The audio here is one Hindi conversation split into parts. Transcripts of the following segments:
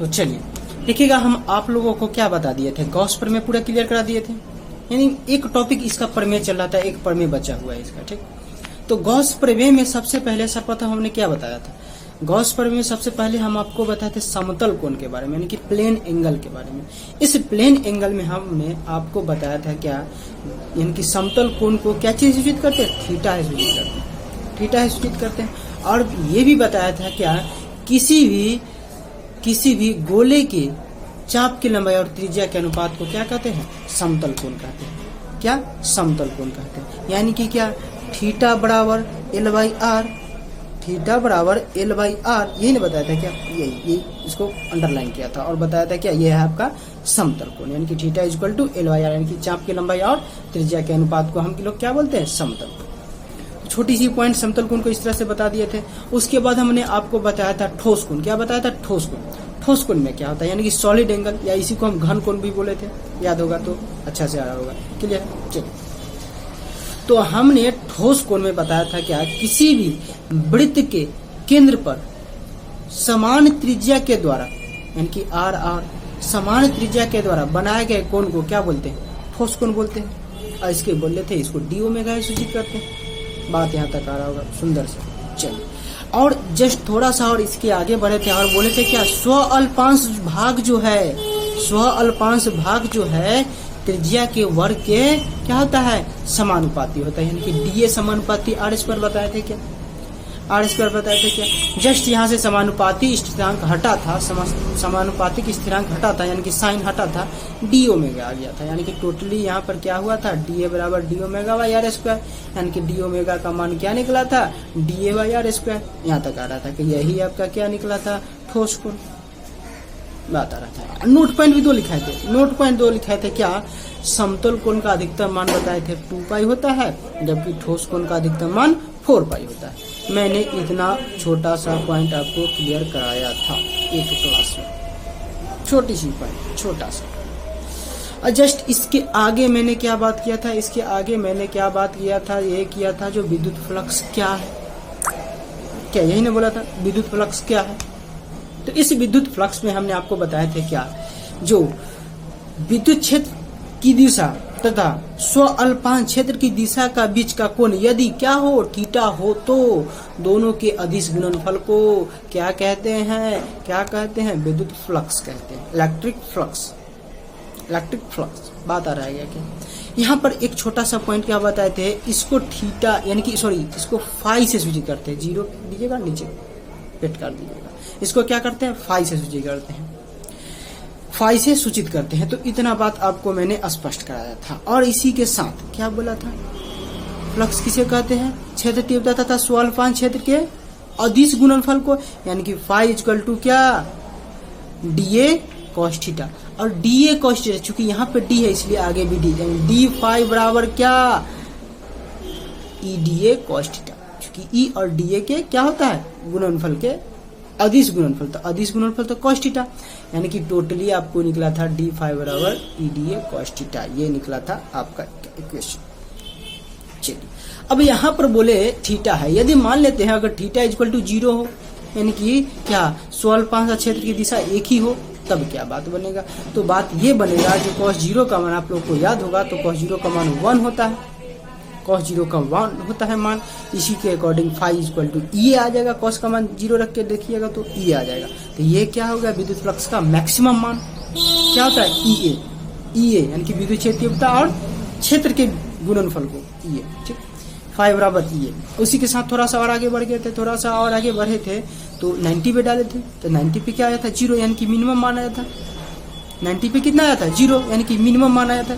तो चलिए देखिएगा, हम आप लोगों को क्या बता दिए थे, गॉस प्रमेय पूरा क्लियर करा दिए थे। यानी एक टॉपिक इसका प्रमेय चल रहा था, एक प्रमेय बचा हुआ है इसका, ठीक। तो गॉस प्रमेय में सबसे पहले सर्वप्रथम हमने क्या बताया था, गॉस प्रमेय में सबसे पहले हम आपको बताए थे समतल कोण के बारे में, यानी कि प्लेन एंगल के बारे में। इस प्लेन एंगल में हमने आपको बताया था क्या, यानी कि समतल कोण को क्या चीज सूचित करते हैं, थीटा है सूचित करते हैं, थीटा है सूचित करते हैं। और ये भी बताया था क्या, किसी भी गोले के चाप की लंबाई और त्रिज्या के अनुपात को क्या कहते हैं, समतल कोण कहते हैं। क्या, समतल कोण कहते हैं। यानी कि क्या, थीटा बराबर L/R, थीटा बराबर L/R, यही ने बताया था क्या, यही इसको अंडरलाइन किया था और बताया था क्या, ये है आपका समतल कोण। यानी कि थीटा इक्वल टू L/R, यानी कि चाप की लंबाई और त्रिज्या के अनुपात को हम लोग क्या बोलते हैं, समतल कोण। छोटी सी पॉइंट समतल कोण को इस तरह से बता दिए थे। उसके बाद हमने आपको बताया था ठोस कोण। क्या बताया था, ठोस कोण। ठोस कोण में क्या होता है, यानी कि सॉलिड एंगल, या इसी को हम घन कोण भी बोले थे, याद होगा तो अच्छा से आ रहा होगा, क्लियर। चलिए, तो हमने ठोस कोण में बताया था क्या, किसी भी वृत्त के केंद्र पर समान त्रिज्या के द्वारा, यानी कि R समान त्रिज्या के द्वारा बनाए गए कोण को क्या बोलते हैं, ठोस कोण बोलते हैं। और इसके बोल रहे थे, इसको डी ओमेगा सूचित करते हैं। बात यहाँ तक आ रहा होगा सुंदर से। चलिए, और जस्ट थोड़ा सा और इसके आगे बढ़े थे और बोले थे क्या, स्व अल्पांश भाग जो है, स्व अल्पांश भाग जो है त्रिज्या के वर्ग के क्या होता है, समानुपाती होता है। यानी कि डीए समानुपाती R² बताए थे क्या, R² बताए थे क्या। जस्ट यहाँ से समानुपाती स्थिरांक हटा था, समानुपातिक स्थिरांक हटा था, यानी कि साइन हटा था, डी ओमेगा आ गया था। यानी कि टोटली यहाँ पर क्या हुआ था, डीए बराबर डी ओमेगा बाई R², यानी कि डी ओमेगा का मान क्या निकला था, डीए बाई R²। यहाँ तक आ रहा था कि यही आपका क्या निकला था, ठोस कोण। बात आ रहा था। नोट पॉइंट भी 2 लिखाए थे, नोट पॉइंट 2 लिखाए थे क्या, समतल कोण का अधिकतम मान बताए थे 2π होता है, जबकि ठोस कोण का अधिकतम मान 4π होता है। मैंने इतना छोटा सा पॉइंट आपको क्लियर कराया था एक क्लास में, छोटी सी पॉइंट, छोटा सा। और जस्ट इसके आगे मैंने क्या बात किया था, इसके आगे मैंने क्या बात किया था, ये किया था जो विद्युत फ्लक्स क्या है, क्या यही ने बोला था विद्युत फ्लक्स क्या है। तो इस विद्युत फ्लक्स में हमने आपको बताया थे क्या, जो विद्युत क्षेत्र की दिशा तथा स्व अल्पांश क्षेत्र की दिशा का बीच का कोण यदि क्या हो, थीटा हो, तो दोनों के अदिश गुणनफल को क्या कहते हैं, क्या कहते हैं, विद्युत फ्लक्स कहते हैं, इलेक्ट्रिक फ्लक्स, इलेक्ट्रिक फ्लक्स। बात आ रहा है क्या। यहाँ पर एक छोटा सा पॉइंट क्या बताए थे, इसको थीटा यानी कि सॉरी, इसको फाई से सूचित करते हैं, जीरो दीजिएगा नीचे पेट कर दीजिएगा, इसको क्या करते हैं, फाई से सूचित करते हैं, फाई से सूचित करते हैं। तो इतना बात आपको मैंने स्पष्ट कराया था। और इसी के साथ क्या बोला था, फ्लक्स किसे कहते हैं, क्षेत्र तीव्रता तथा स्व अल्पांश क्षेत्र के अदिश गुणनफल को, यानी कि फाई इक्वल टू क्या, डीए कॉस थीटा। और डीए कॉस थीटा, चूंकि यहाँ पे डी है इसलिए आगे भी डी, यानी डी फाई बराबर क्या, ई डीए कॉस थीटा। चूंकि ई और डीए के क्या होता है, गुणनफल के अदिश गुणनफल, तो अदिश गुणनफल तो कॉस थीटा, यानी कि टोटली आपको निकला था डी फाई बराबर E D A cos theta, ये निकला था आपका इक्वेशन। चलिए, अब यहाँ पर बोले थीटा है, यदि मान लेते हैं अगर थीटा इक्वल टू 0 हो, यानी कि क्या स्व अल्पांश क्षेत्र की दिशा एक ही हो, तब क्या बात बनेगा, तो बात ये बनेगा, जो cos 0 का मान आप लोग को याद होगा, तो cos 0 का मान 1 होता है, cos 0 का 1 होता है मान, इसी के अकॉर्डिंग फाई इक्वल टू ई आ जाएगा, cos का मान 0 रख के देखिएगा तो ई आ जाएगा। तो ये क्या होगा, विद्युत फ्लक्स का मैक्सिमम मान क्या होता है, ई ए, यानी कि विद्युत क्षेत्र तीव्रता और क्षेत्र के गुणनफल को ई ए, ठीक, फाई बराबर ई ए। उसी के साथ थोड़ा सा और आगे बढ़ गए थे, थोड़ा सा और आगे बढ़े थे तो 90 पे डाले थे, तो 90 पे क्या आया था, 0, यानी कि मिनिमम मान आया था। 90 पे कितना आया था, 0, यानी कि मिनिमम मान आया था।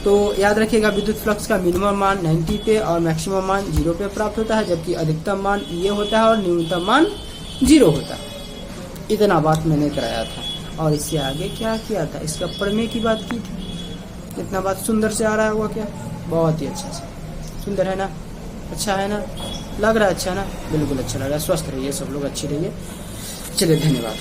तो याद रखिएगा, विद्युत फ्लक्स का मिनिमम मान 90 पे और मैक्सिमम मान 0 पे प्राप्त होता है, जबकि अधिकतम मान ये होता है और न्यूनतम मान 0 होता है। इतना बात मैंने कराया था। और इससे आगे क्या किया था, इसका प्रमेय की बात की थी। इतना बात सुंदर से आ रहा होगा क्या, बहुत ही अच्छा से, सुंदर है ना, अच्छा है ना, लग रहा है अच्छा ना, बिल्कुल अच्छा लग रहा है। स्वस्थ रहिए सब लोग, अच्छी रहिए। चलिए, धन्यवाद।